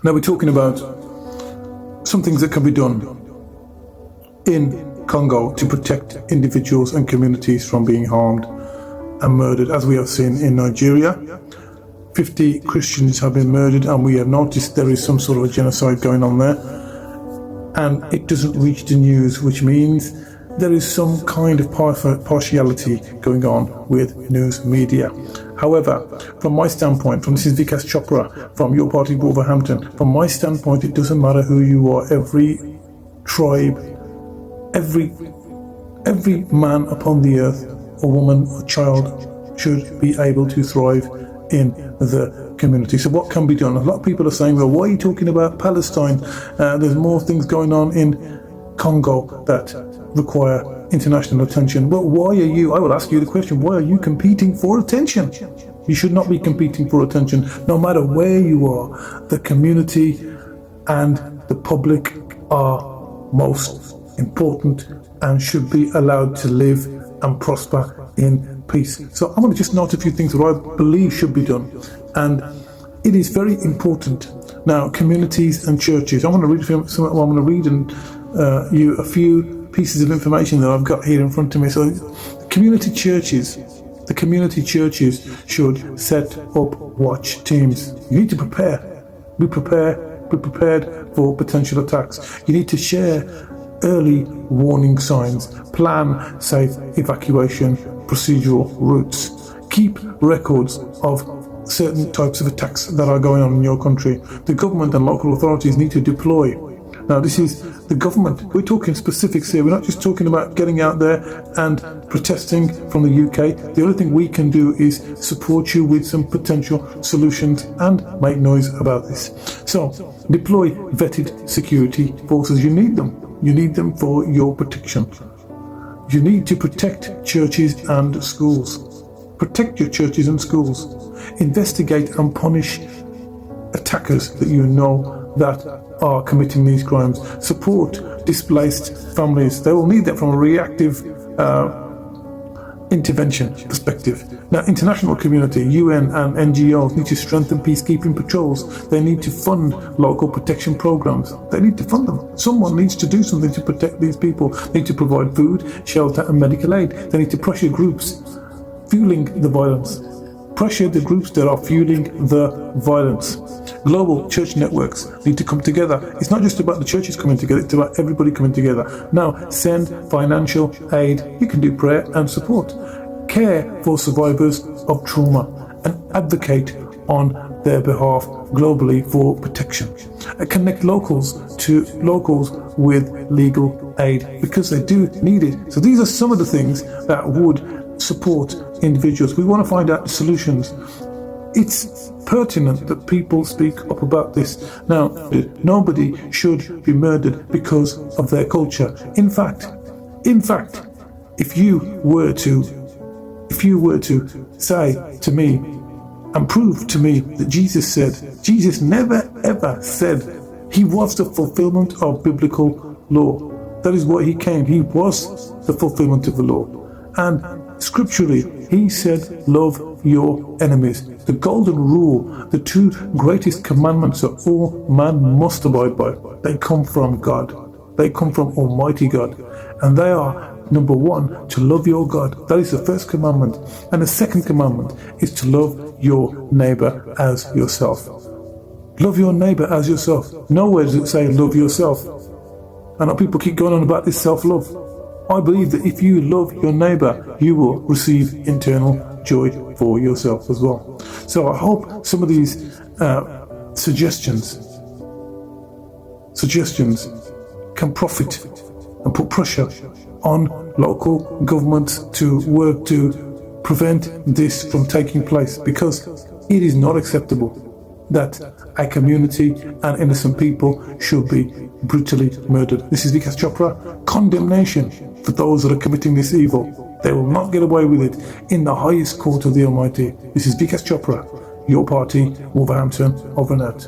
Now we're talking about some things that can be done in Congo to protect individuals and communities from being harmed and murdered, as we have seen in Nigeria. 50 Christians have been murdered, and we have noticed there is some sort of a genocide going on there, and it doesn't reach the news, which means there is some kind of partiality going on with news media. However, from my standpoint, this is Vikas Chopra from Your Party Wolverhampton, from my standpoint, it doesn't matter who you are. Every tribe, every man upon the earth, or woman or child, should be able to thrive in the community. So what can be done? A lot of people are saying, well, why are you talking about Palestine? There's more things going on in Congo that require international attention. Well, I will ask you the question, why are you competing for attention? You should not be competing for attention, no matter where you are. The community and the public are most important and should be allowed to live and prosper in peace. So I'm going to just note a few things that I believe should be done, and it is very important. Now, communities and churches. I'm going to read you a few pieces of information that I've got here in front of me. So, the community churches should set up watch teams. You need to prepare. Be prepared for potential attacks. You need to share early warning signs, plan safe evacuation procedural routes, keep records of certain types of attacks that are going on in your country. The government and local authorities need to deploy. Now, this is the government. We're talking specifics here. We're not just talking about getting out there and protesting from the UK. The only thing we can do is support you with some potential solutions and make noise about this. So, deploy vetted security forces. You need them. You need them for your protection. You need to protect churches and schools. Protect your churches and schools. Investigate and punish attackers that you know that are committing these crimes. Support displaced families. They will need that from a reactive intervention perspective. Now, international community, UN and NGOs need to strengthen peacekeeping patrols. They need to fund local protection programs. They need to fund them. Someone needs to do something to protect these people. They need to provide food, shelter and medical aid. They need to pressure groups fueling the violence. Pressure the groups that are fueling the violence. Global church networks need to come together. It's not just about the churches coming together, it's about everybody coming together. Now, send financial aid. You can do prayer and support. Care for survivors of trauma and advocate on their behalf globally for protection. Connect locals with legal aid because they do need it. So these are some of the things that would support individuals. We want to find out the solutions. It's pertinent that people speak up about this. Now, nobody should be murdered because of their culture. In fact, if you were to say to me and prove to me that Jesus never ever said he was the fulfillment of biblical law. That is why he came. He was the fulfillment of the law. And scripturally, he said, love your enemies. The golden rule, the two greatest commandments that all man must abide by, they come from God. They come from Almighty God. And they are, number one, to love your God. That is the first commandment. And the second commandment is to love your neighbor as yourself. Love your neighbor as yourself. Nowhere does it say love yourself. I know people keep going on about this self-love. I believe that if you love your neighbor, you will receive internal joy for yourself as well. So I hope some of these suggestions can profit and put pressure on local governments to work to prevent this from taking place, because it is not acceptable that a community and innocent people should be brutally murdered. This is Vikas Chopra. Condemnation for those that are committing this evil. They will not get away with it in the highest court of the Almighty. This is Vikas Chopra, Your Party, Wolverhampton, over and out.